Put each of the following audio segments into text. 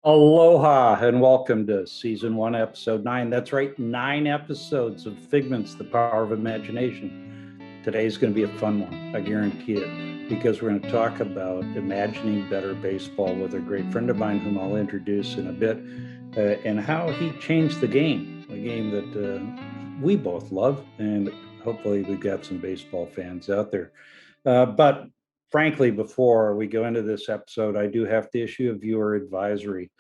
Aloha and welcome to season one, episode 9. That's right, 9 episodes of Figments, the Power of Imagination. Today's going to be a fun one, I guarantee it, because we're going to talk about imagining better baseball with a great friend of mine whom I'll introduce in a bit, and how he changed the game, a game that we both love, and hopefully we've got some baseball fans out there. But frankly, before we go into this episode, I do have to issue a viewer advisory.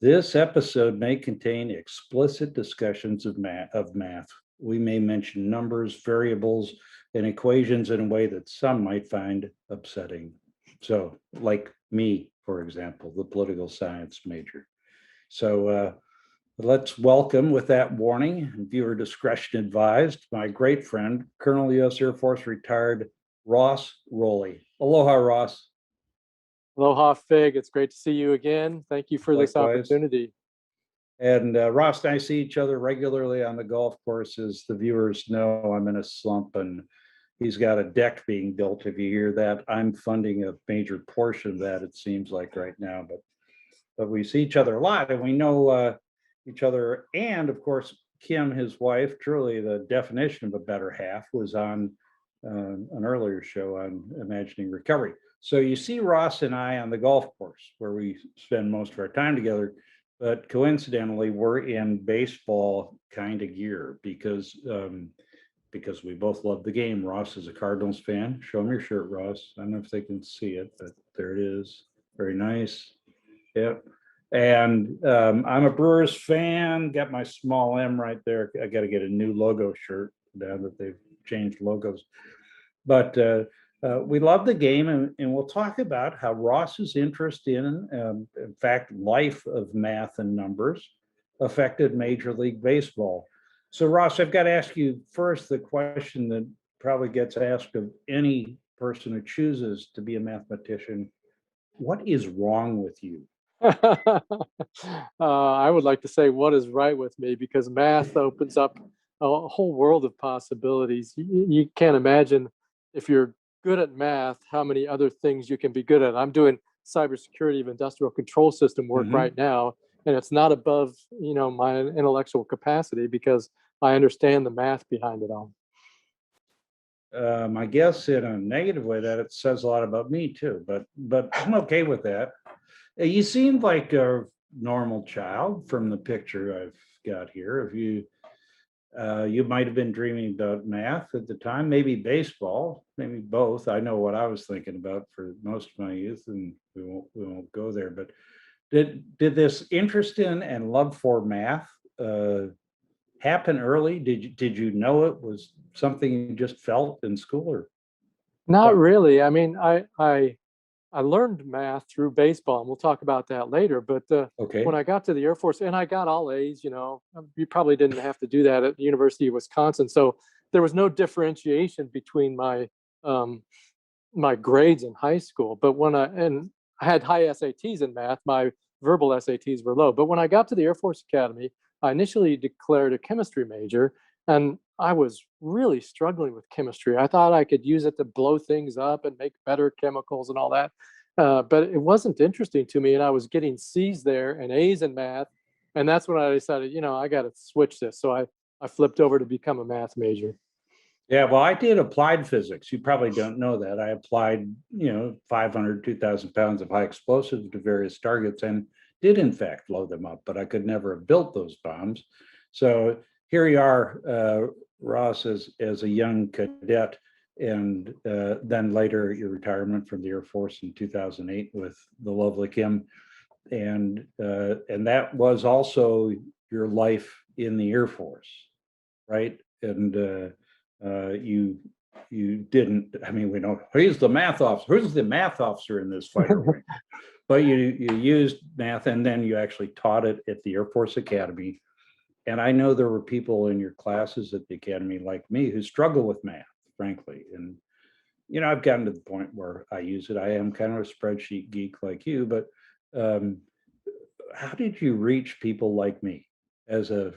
This episode may contain explicit discussions of math. We may mention numbers, variables, and equations in a way that some might find upsetting. So, like me, for example, the political science major. So, let's welcome, with that warning, viewer discretion advised, my great friend, Colonel U.S. Air Force retired Ross Rowley. Aloha, Ross. Aloha, Fig. It's great to see you again. Thank you for this Likewise. opportunity. And Ross and I see each other regularly on the golf courses. The viewers know I'm in a slump, and he's got a deck being built. If you hear that, I'm funding a major portion of that, it seems like right now. But we see each other a lot, and we know each other. And of course, Kim, his wife, truly the definition of a better half, was on an earlier show on imagining recovery. So you see Ross and I on the golf course where we spend most of our time together, but coincidentally, we're in baseball kind of gear because we both love the game. Ross is a Cardinals fan. Show him your shirt, Ross. I don't know if they can see it, but there it is. Very nice. Yep. And I'm a Brewers fan. Got my small M right there. I got to get a new logo shirt now that they've changed logos. But we love the game, and we'll talk about how Ross's interest in fact, life of math and numbers affected Major League Baseball. So, Ross, I've got to ask you first the question that probably gets asked of any person who chooses to be a mathematician. What is wrong with you? I would like to say what is right with me, because math opens up a whole world of possibilities. You can't imagine, if you're good at math, how many other things you can be good at. I'm doing cybersecurity of industrial control system work right now, and it's not above my intellectual capacity because I understand the math behind it all. I guess in a negative way that it says a lot about me too, but I'm okay with that. You seemed like a normal child from the picture I've got here. If you might have been dreaming about math at the time, maybe baseball, maybe both. I know what I was thinking about for most of my youth, and we won't go there. But did this interest in and love for math happen early? Did you know it was something you just felt in school, or Not what? really. I mean, I learned math through baseball, and we'll talk about that later. But when Okay. I got to the Air Force, and I got all A's, you probably didn't have to do that at the University of Wisconsin. So there was no differentiation between um, my grades in high school. But I had high SATs in math, my verbal SATs were low. But when I got to the Air Force Academy, I initially declared a chemistry major, and I was really struggling with chemistry. I thought I could use it to blow things up and make better chemicals and all that. But it wasn't interesting to me, and I was getting C's there and A's in math. And that's when I decided, I got to switch this. So I flipped over to become a math major. Yeah, well, I did applied physics. You probably don't know that. I applied, 500, 2,000 pounds of high explosives to various targets and did, in fact, blow them up, but I could never have built those bombs. So here you are, Ross, as a young cadet, and then later your retirement from the Air Force in 2008 with the lovely Kim. And that was also your life in the Air Force, right? And you didn't. I mean, we know he's the math officer. Who's the math officer in this fighter wing? But you used math, and then you actually taught it at the Air Force Academy. And I know there were people in your classes at the academy like me who struggle with math, frankly. And I've gotten to the point where I use it. I am kind of a spreadsheet geek like you, but um, how did you reach people like me as a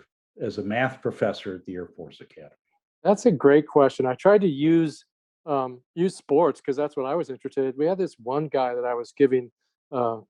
math professor at the Air Force Academy? That's a great question. I tried to use sports because that's what I was interested in. We had this one guy that I was giving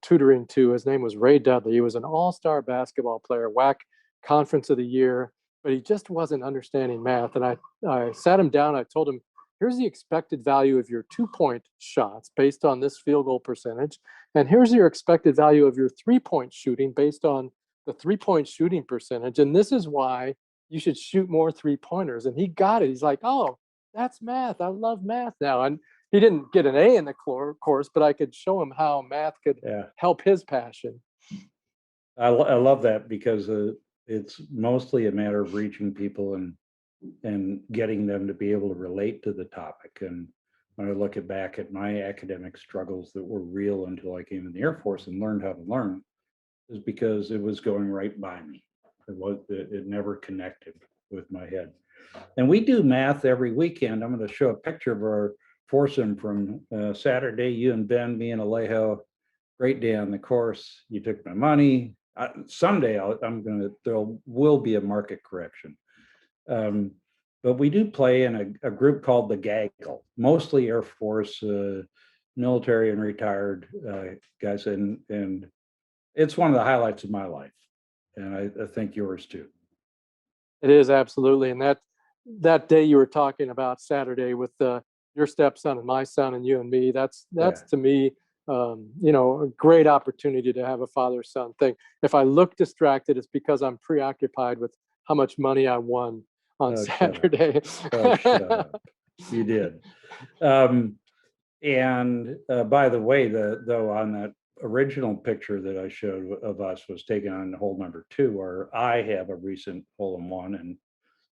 tutoring to. His name was Ray Dudley. He was an all-star basketball player, WAC Conference of the Year, but he just wasn't understanding math. And I sat him down. I told him, here's the expected value of your 2-point shots based on this field goal percentage. And here's your expected value of your 3-point shooting based on the 3-point shooting percentage. And this is why you should shoot more 3-pointers. And he got it. He's like, oh, that's math. I love math now. And he didn't get an A in the course, but I could show him how math could help his passion. I love that, because it's mostly a matter of reaching people and getting them to be able to relate to the topic. And when I look back at my academic struggles that were real until I came in the Air Force and learned how to learn, is because it was going right by me. It never connected with my head. And we do math every weekend. I'm going to show a picture of our foursome from Saturday. You and Ben, me and Alejo, great day on the course. You took my money. Someday there will be a market correction. But we do play in a group called the Gaggle, mostly Air Force, military and retired guys. And it's one of the highlights of my life. And I think yours too. It is, absolutely. And that day you were talking about, Saturday, with your stepson and my son and you and me, that's to me, a great opportunity to have a father-son thing. If I look distracted, it's because I'm preoccupied with how much money I won on Saturday. Shut up. You did. And by the way, though, on that original picture that I showed of us was taken on hole number 2, where I have a recent hole-in-one and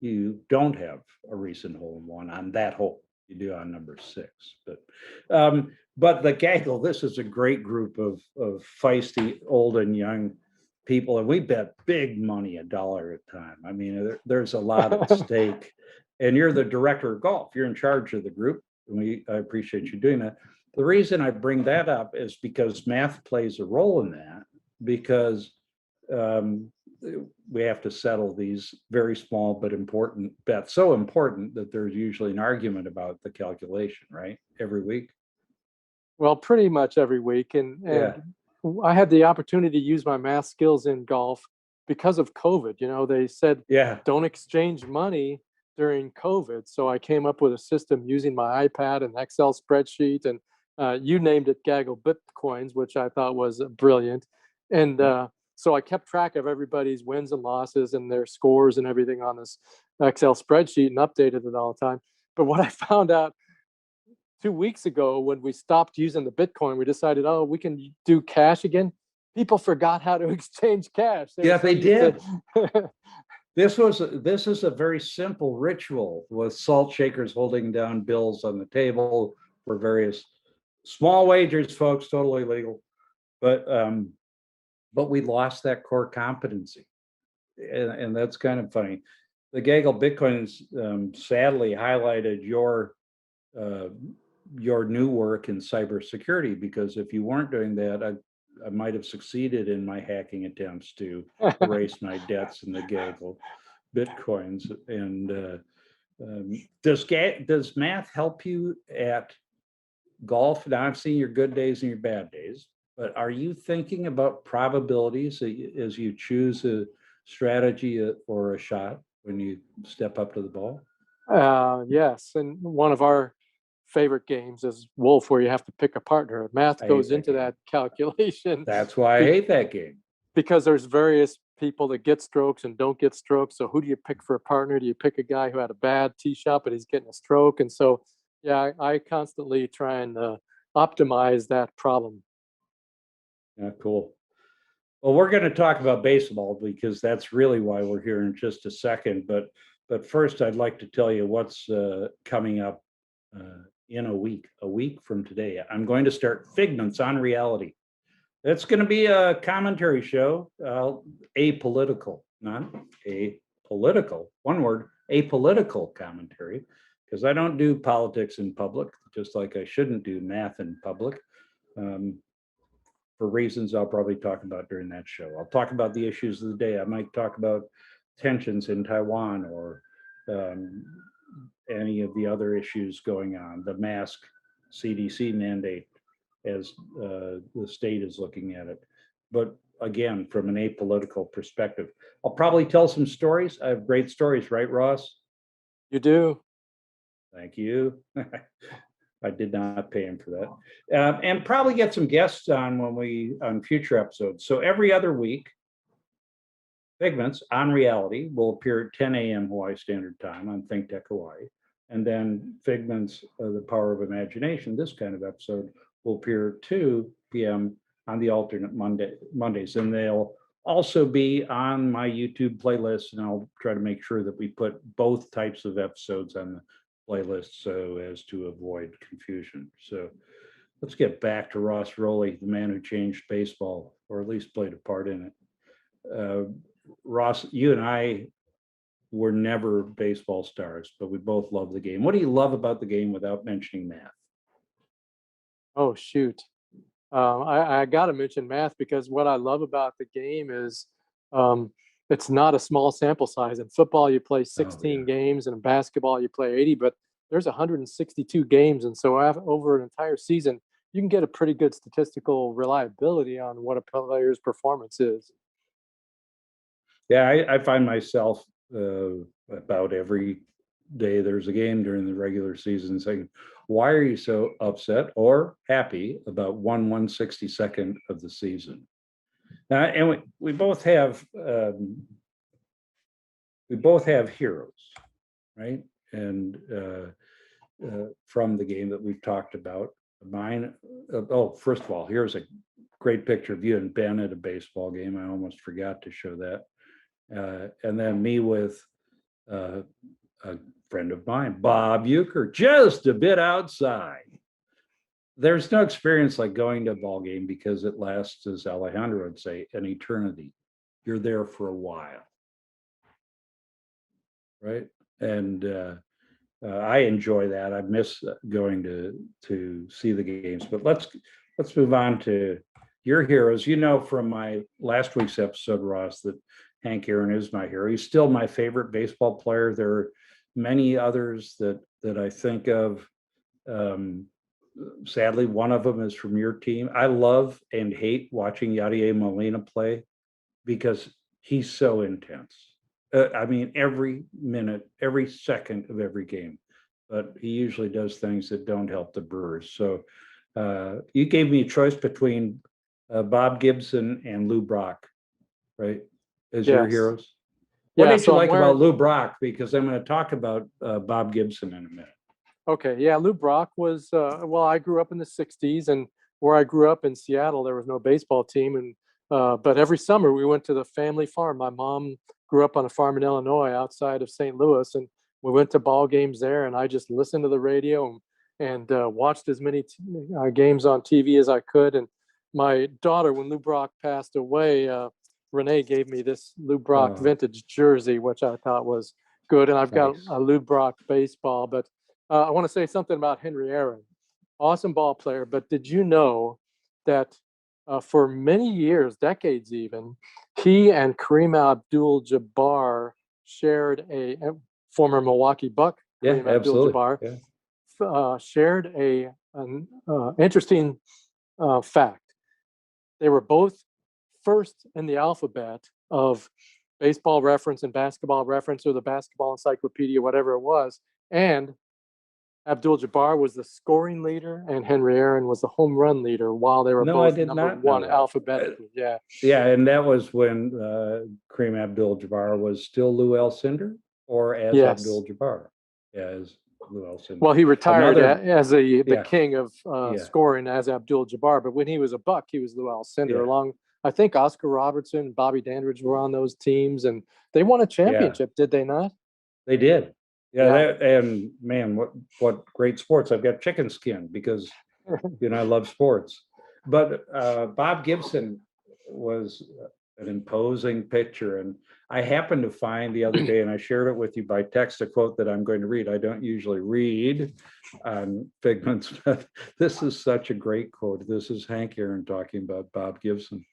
you don't have a recent hole-in-one on that hole. You do on number 6. But the Gaggle, this is a great group of feisty old and young people, and we bet big money, $1 at a time. I mean, there's a lot at stake. And you're the director of golf. You're in charge of the group. And I appreciate you doing that. The reason I bring that up is because math plays a role in that, because we have to settle these very small but important bets. So important that there's usually an argument about the calculation, right? Every week. Well, pretty much every week. And I had the opportunity to use my math skills in golf because of COVID. They said, don't exchange money during COVID. So I came up with a system using my iPad and Excel spreadsheet, and you named it Gaggle Bitcoins, which I thought was brilliant. And so I kept track of everybody's wins and losses and their scores and everything on this Excel spreadsheet and updated it all the time. But what I found out 2 weeks ago, when we stopped using the Bitcoin, we decided, we can do cash again. People forgot how to exchange cash. They did. This is a very simple ritual with salt shakers holding down bills on the table for various small wagers, folks, totally legal. But we lost that core competency. And that's kind of funny. The Gaggle Bitcoins sadly highlighted your new work in cybersecurity, because if you weren't doing that, I might have succeeded in my hacking attempts to erase my debts in the Gaggle Bitcoins. And does math help you at golf? Now, I've seen your good days and your bad days, but are you thinking about probabilities as you choose a strategy or a shot when you step up to the ball? Yes, and one of our favorite games is Wolf, where you have to pick a partner. Math goes into that calculation. That's why I hate that game. Because there's various people that get strokes and don't get strokes. So who do you pick for a partner? Do you pick a guy who had a bad tee shot, but he's getting a stroke? And so, I constantly try and optimize that problem. Yeah, cool. Well, we're going to talk about baseball, because that's really why we're here in just a second. But first, I'd like to tell you what's coming up in a week from today. I'm going to start Figments on Reality. It's going to be a commentary show, apolitical, not apolitical, one word, apolitical commentary, because I don't do politics in public, just like I shouldn't do math in public, for reasons I'll probably talk about during that show. I'll talk about the issues of the day. I might talk about tensions in Taiwan, or any of the other issues going on, the mask CDC mandate, as the state is looking at it. But again, from an apolitical perspective, I'll probably tell some stories. I have great stories, right, Ross? You do. Thank you. I did not pay him for that. And probably get some guests on future episodes. So every other week, Figments on Reality will appear at 10 a.m. Hawaii Standard Time on Think Tech Hawaii. And then Figments, The Power of Imagination, this kind of episode, will appear at 2 p.m. on the alternate Mondays. And they'll also be on my YouTube playlist, and I'll try to make sure that we put both types of episodes on the playlist so as to avoid confusion. So let's get back to Ross Rowley, the man who changed baseball, or at least played a part in it. Ross, you and I were never baseball stars, but we both love the game. What do you love about the game without mentioning math? Oh, shoot. I got to mention math, because what I love about the game is it's not a small sample size. In football, you play 16 games, and in basketball, you play 80, but there's 162 games. And so over an entire season, you can get a pretty good statistical reliability on what a player's performance is. Yeah, I find myself about every day there's a game during the regular season saying, why are you so upset or happy about 1/162nd of the season? And we both have heroes, right? And from the game that we've talked about, mine. First of all, here's a great picture of you and Ben at a baseball game. I almost forgot to show that. And then me with a friend of mine, Bob Euchre, just a bit outside. There's no experience like going to a ball game because it lasts, as Alejandro would say, an eternity. You're there for a while, right? And I enjoy that. I miss going to see the games. But let's move on to your heroes. You know from my last week's episode, Ross, that Hank Aaron is my hero. He's still my favorite baseball player. There are many others that I think of. Sadly, one of them is from your team. I love and hate watching Yadier Molina play because he's so intense. I mean, every minute, every second of every game. But he usually does things that don't help the Brewers. So you gave me a choice between Bob Gibson and Lou Brock, right? As your heroes. What did you like about Lou Brock? Because I'm going to talk about Bob Gibson in a minute. Okay, yeah, Lou Brock was, well, I grew up in the 60s, and where I grew up in Seattle, there was no baseball team. And but every summer we went to the family farm. My mom grew up on a farm in Illinois outside of St. Louis, and we went to ball games there, and I just listened to the radio and watched as many games on TV as I could. And my daughter, when Lou Brock passed away, Renee gave me this Lou Brock vintage jersey, which I thought was good. And I've got a Lou Brock baseball. But I want to say something about Henry Aaron. Awesome ball player. But did you know that for many years, decades even, he and Kareem Abdul-Jabbar shared a former Milwaukee Buck. Yeah, absolutely. Shared an interesting fact. They were both first in the alphabet of Baseball Reference and Basketball Reference, or the Basketball Encyclopedia, whatever it was. And Abdul-Jabbar was the scoring leader, and Henry Aaron was the home run leader, while they were both number one alphabetically. Yeah, and that was when Kareem Abdul-Jabbar was still Lou Alcindor, or as Abdul-Jabbar, as Lou Alcindor. Well, he retired as the king of scoring as Abdul-Jabbar, but when he was a Buck, he was Lou Alcindor. Along, I think Oscar Robertson and Bobby Dandridge were on those teams, and they won a championship, did they not? They did. And man, what great sports. I've got chicken skin because I love sports. But Bob Gibson was an imposing pitcher, and I happened to find the other day, and I shared it with you by text, a quote that I'm going to read. I don't usually read on Figments, but this is such a great quote. This is Hank Aaron talking about Bob Gibson.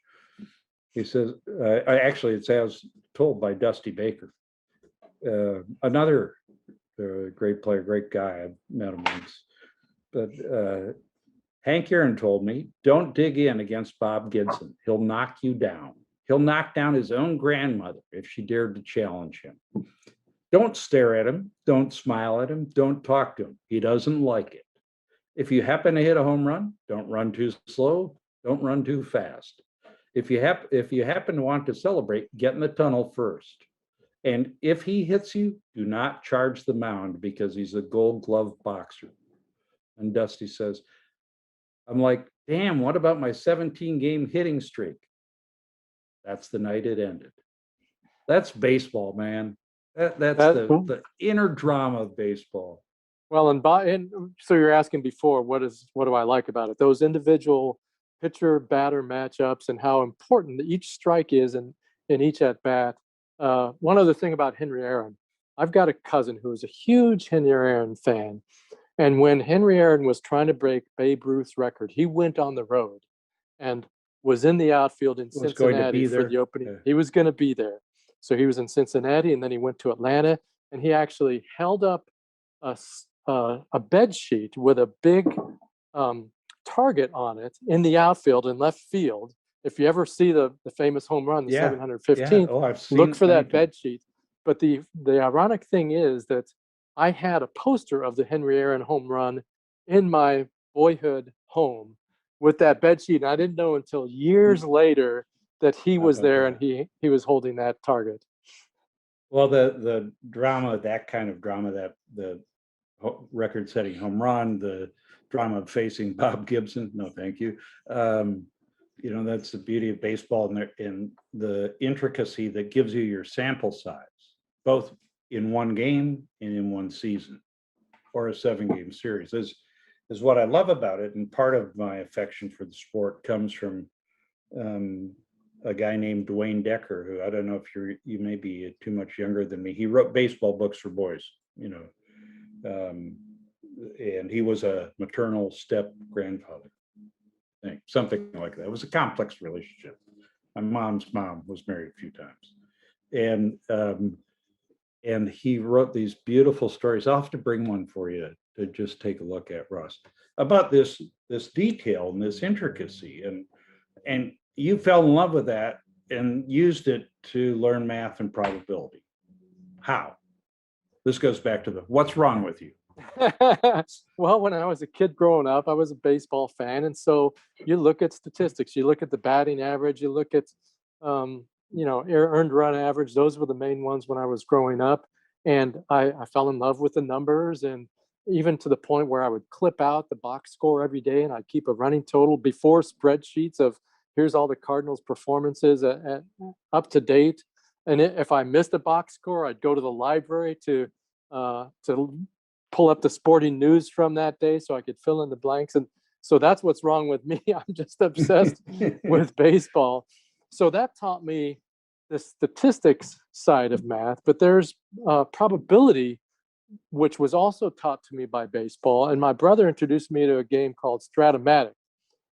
He says, it's as told by Dusty Baker, another great player, great guy. I've met him once. But Hank Aaron told me, don't dig in against Bob Gibson. He'll knock you down. He'll knock down his own grandmother if she dared to challenge him. Don't stare at him. Don't smile at him. Don't talk to him. He doesn't like it. If you happen to hit a home run, don't run too slow. Don't run too fast. If you happen to want to celebrate, get in the tunnel first. And if he hits you, do not charge the mound because he's a Gold Glove boxer. And Dusty says, I'm like, damn, what about my 17-game hitting streak? That's the night it ended. That's baseball, man. That's the inner drama of baseball. Well, and so you're asking before, what do I like about it? Those individual pitcher batter matchups and how important each strike is in each at bat. One other thing about Henry Aaron, I've got a cousin who is a huge Henry Aaron fan. And when Henry Aaron was trying to break Babe Ruth's record, he went on the road and was in the outfield in Cincinnati for the opening. Yeah. He was going to be there. So he was in Cincinnati, and then he went to Atlanta, and he actually held up a bed sheet with a big target on it in the outfield and left field. If you ever see the famous home run, the 715th, look for that bed sheet. But the ironic thing is that I had a poster of the Henry Aaron home run in my boyhood home with that bed sheet. And I didn't know until years later that he was there and he was holding that target. Well, the drama, that kind of drama, that the record-setting home run, the drama of facing Bob Gibson, no thank you. That's the beauty of baseball and the intricacy that gives you your sample size, both in one game and in one season, or a 7-game series, is what I love about it. And part of my affection for the sport comes from a guy named Dwayne Decker, who, I don't know if you may be too much younger than me. He wrote baseball books for boys, and he was a maternal step grandfather, I think, something like that. It was a complex relationship. My mom's mom was married a few times, and he wrote these beautiful stories. I'll have to bring one for you to just take a look at, Ross, about this detail and this intricacy. And you fell in love with that and used it to learn math and probability. How? This goes back to what's wrong with you? Well, when I was a kid growing up, I was a baseball fan. And so you look at statistics, you look at the batting average, you look at, earned run average. Those were the main ones when I was growing up. And I fell in love with the numbers, and even to the point where I would clip out the box score every day and I'd keep a running total before spreadsheets of here's all the Cardinals performances up to date. And if I missed a box score, I'd go to the library to pull up the sporting news from that day so I could fill in the blanks. And so that's what's wrong with me. I'm just obsessed with baseball. So that taught me the statistics side of math, but there's probability, which was also taught to me by baseball. And my brother introduced me to a game called Stratomatic.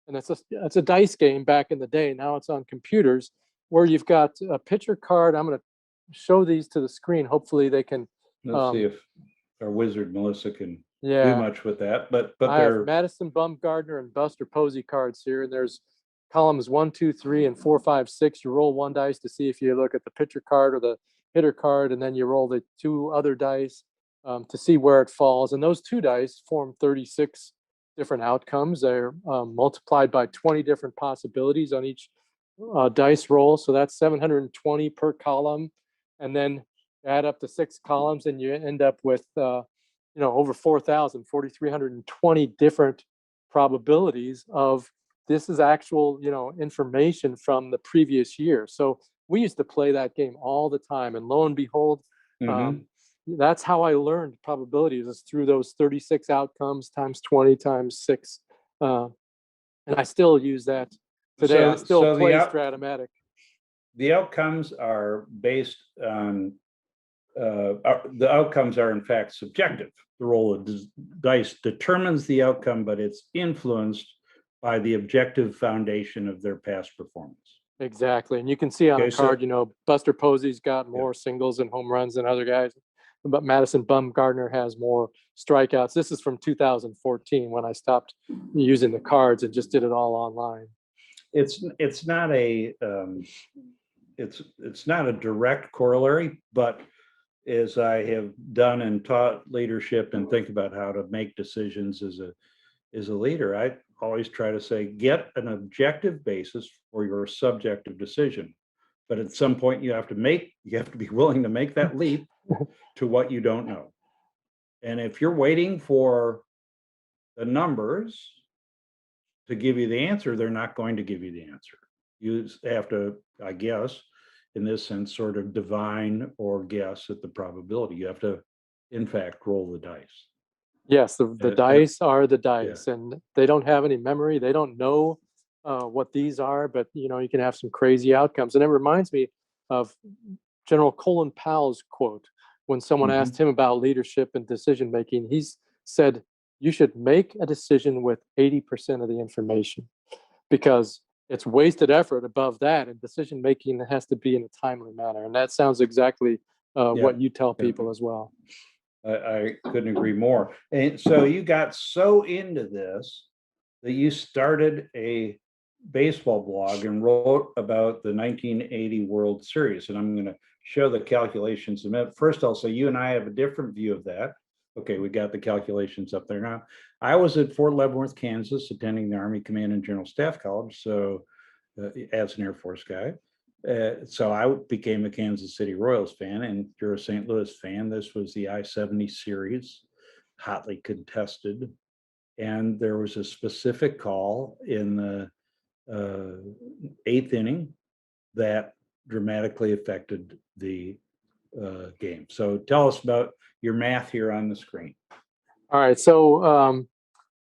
And it's a dice game back in the day. Now it's on computers where you've got a pitcher card. I'm going to show these to the screen. Hopefully they can. Let's see if our wizard Melissa can do much with that. But I have Madison Bumgarner and Buster Posey cards here, and there's columns 1, 2, 3, and 4, 5, 6. You roll one dice to see if you look at the pitcher card or the hitter card, and then you roll the 2 other dice to see where it falls. And those 2 dice form 36 different outcomes. They're multiplied by 20 different possibilities on each dice roll. So that's 720 per column. And then add up the 6 columns and you end up with, over 4,320 different probabilities of this is actual, information from the previous year. So we used to play that game all the time. And lo and behold, that's how I learned probabilities, is through those 36 outcomes times 20 times 6. And I still use that today. I still play Stratomatic. The outcomes are based on, the outcomes are in fact subjective. The roll of dice determines the outcome, but it's influenced by the objective foundation of their past performance. Exactly. And you can see on a card, Buster Posey's got more singles and home runs than other guys. but Madison Bumgarner has more strikeouts. This is from 2014 when I stopped using the cards and just did it all online. It's not a it's not a direct corollary, but as I have done and taught leadership and think about how to make decisions as a leader, I always try to say, get an objective basis for your subjective decision. But at some point you have to be willing to make that leap to what you don't know. And if you're waiting for the numbers to give you the answer, they're not going to give you the answer. You have to, I guess, in this sense, sort of divine or guess at the probability. You have to, in fact, roll the dice. Yes, the dice are the dice, and they don't have any memory. They don't know what these are, but you can have some crazy outcomes. And it reminds me of General Colin Powell's quote when someone asked him about leadership and decision making. He said, "You should make a decision with 80% of the information, because it's wasted effort above that, and decision making has to be in a timely manner." And that sounds exactly what you tell people as well. I couldn't agree more. And so you got so into this that you started a baseball blog and wrote about the 1980 World Series. And I'm going to show the calculations in a minute. First, I'll say you and I have a different view of that. Okay, we got the calculations up there now. I was at Fort Leavenworth, Kansas, attending the Army Command and General Staff College, so as an Air Force guy. So I became a Kansas City Royals fan, and you're a St. Louis fan. This was the I-70 series, hotly contested. And there was a specific call in the 8th inning that dramatically affected the game. So tell us about your math here on the screen. All right. So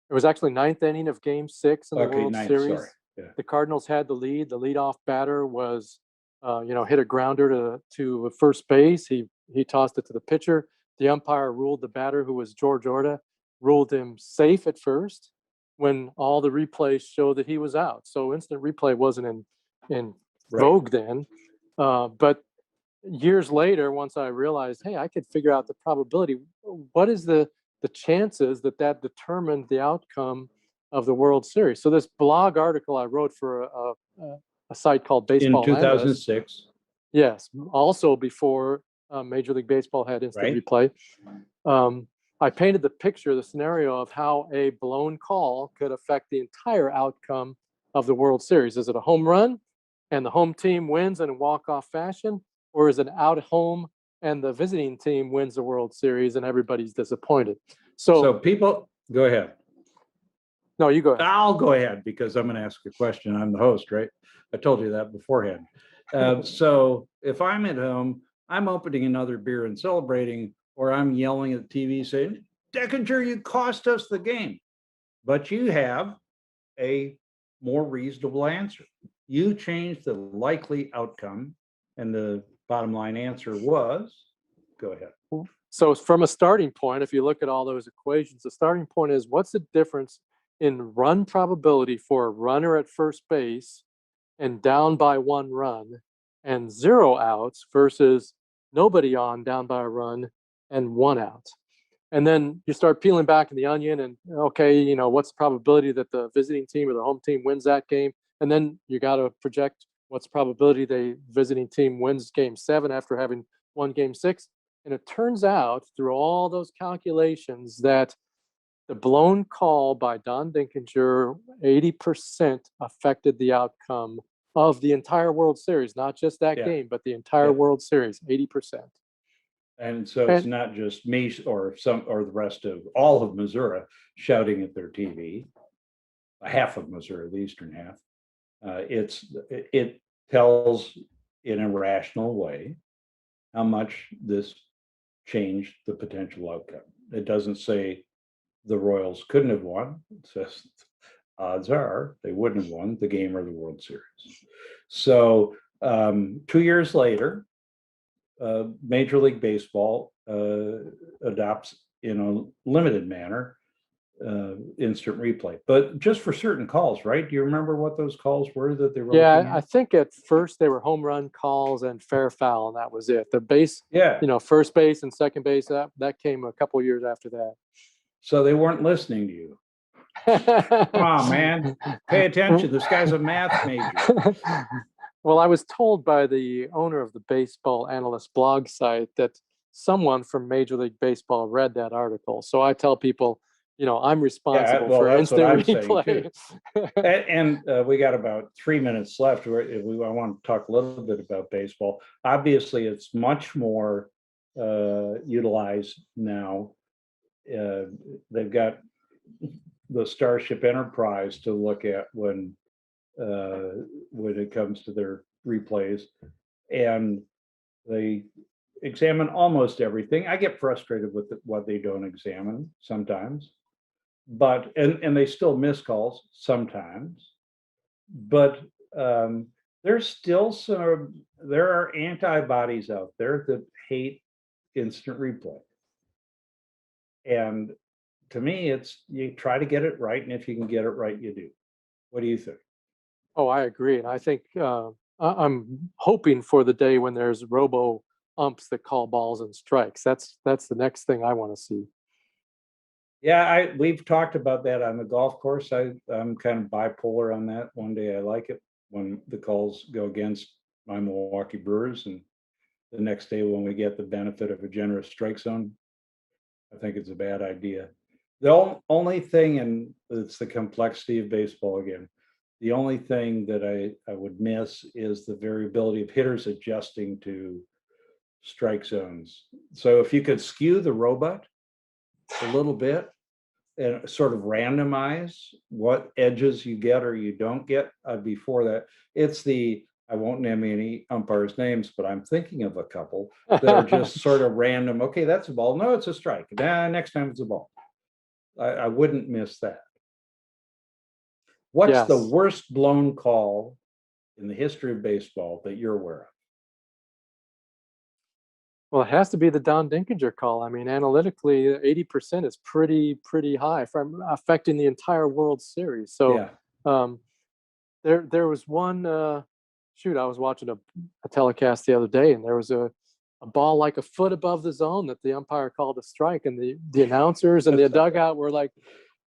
it was actually 9th inning of Game 6 in the World Series. Sorry. Yeah. The Cardinals had the lead. The leadoff batter was, hit a grounder to first base. He tossed it to the pitcher. The umpire ruled the batter, who was George Orta, ruled him safe at first, when all the replays show that he was out. So instant replay wasn't in vogue then. But years later, once I realized, hey, I could figure out the probability. What is the chances that determined the outcome of the World Series? So this blog article I wrote for a site called Baseball in 2006. Analyst, yes, also before Major League Baseball had instant replay. I painted the scenario of how a blown call could affect the entire outcome of the World Series. Is it a home run and the home team wins in a walk-off fashion, or is it out home and the visiting team wins the World Series and everybody's disappointed? So people, go ahead. No, you go ahead. I'll go ahead because I'm going to ask a question. I'm the host, right? I told you that beforehand. So if I'm at home, I'm opening another beer and celebrating, or I'm yelling at the TV saying, "Deckinger, you cost us the game." But you have a more reasonable answer. You changed the likely outcome, and the bottom line answer was, go ahead. So from a starting point, if you look at all those equations, the starting point is, what's the difference in run probability for a runner at first base and down by 1 run and 0 outs versus nobody on, down by a run and 1 out? And then you start peeling back in the onion and, okay, what's the probability that the visiting team or the home team wins that game? And then you got to project what's the probability the visiting team wins Game 7 after having won Game 6. And it turns out, through all those calculations, that the blown call by Don Dinkinger, 80% affected the outcome of the entire World Series, not just that game, but the entire World Series, 80%. And so it's not just me or the rest of all of Missouri shouting at their TV, half of Missouri, the eastern half. It tells in a rational way how much this changed the potential outcome. It doesn't say the Royals couldn't have won. It says odds are they wouldn't have won the game or the World Series. So 2 years later, Major League Baseball adopts, in a limited manner, instant replay, but just for certain calls, right? Do you remember what those calls were that they were Yeah, looking I at? think at first they were home run calls and fair foul, and that was it. The base, Yeah. first base and second base, that came a couple years after that. So they weren't listening to you. Come on, man. Pay attention. This guy's a math major. Well, I was told by the owner of the baseball analyst blog site that someone from Major League Baseball read that article. So I tell people, I'm responsible Well, for that's what I'm instant saying too. replay. And we got about 3 minutes left. I want to talk a little bit about baseball. Obviously, it's much more utilized now. They've got the Starship Enterprise to look at when it comes to their replays, and they examine almost everything. I get frustrated with what they don't examine sometimes, but and they still miss calls sometimes, but there's still there are antibodies out there that hate instant replay, and to me, it's you try to get it right, and if you can get it right, you do. What do you think? Oh, I agree. And I think I'm hoping for the day when there's robo umps that call balls and strikes. That's the next thing I want to see. Yeah, we've talked about that on the golf course. I'm kind of bipolar on that. One day I like it when the calls go against my Milwaukee Brewers, and the next day when we get the benefit of a generous strike zone, I think it's a bad idea. The only thing, and it's the complexity of baseball again, the only thing that I would miss is the variability of hitters adjusting to strike zones. So if you could skew the robot a little bit and sort of randomize what edges you get or you don't get, I'd be for that. I won't name any umpires' names, but I'm thinking of a couple that are just sort of random. Okay, that's a ball. No, it's a strike. Next time it's a ball. I wouldn't miss that. What's the Yes. worst blown call in the history of baseball that you're aware of? Well, it has to be the Don Dinkinger call. I mean, analytically, 80% is pretty high from affecting the entire World Series. So Yeah. there was one I was watching a telecast the other day, and there was a ball like a foot above the zone that the umpire called a strike, and the announcers and the dugout were like,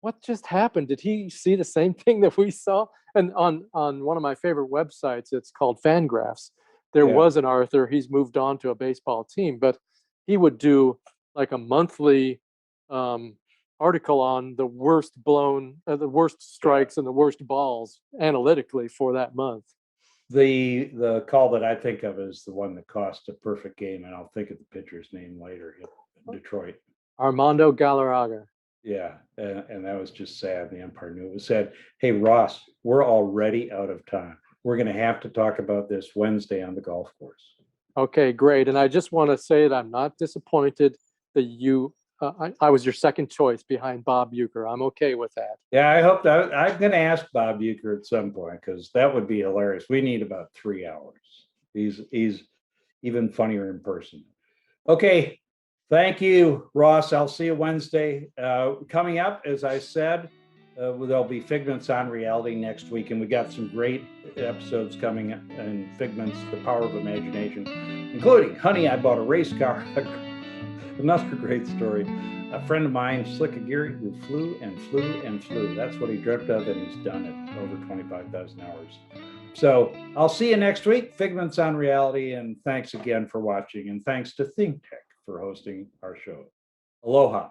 what just happened? Did he see the same thing that we saw? And on one of my favorite websites, it's called Fangraphs. There was an Arthur. He's moved on to a baseball team, but he would do like a monthly article on the worst strikes and the worst balls analytically for that month. The call that I think of is the one that cost a perfect game, and I'll think of the pitcher's name later in Detroit. Armando Galarraga. Yeah, and that was just sad. The umpire knew it was sad. Hey, Ross, we're already out of time. We're going to have to talk about this Wednesday on the golf course. Okay, great. And I just want to say that I'm not disappointed that I was your second choice behind Bob Uecker. I'm okay with that. Yeah, I hope that I'm going to ask Bob Uecker at some point, because that would be hilarious. We need about 3 hours. He's even funnier in person. Okay. Thank you, Ross. I'll see you Wednesday. Coming up, as I said, there'll be Figments on Reality next week, and we got some great episodes coming in Figments, The Power of Imagination, including Honey, I Bought a Race Car. Another great story. A friend of mine, Slick Aguirre, who flew and flew and flew. That's what he dreamt of, and he's done it over 25,000 hours. So I'll see you next week, Figments on Reality, and thanks again for watching, and thanks to ThinkTech for hosting our show. Aloha.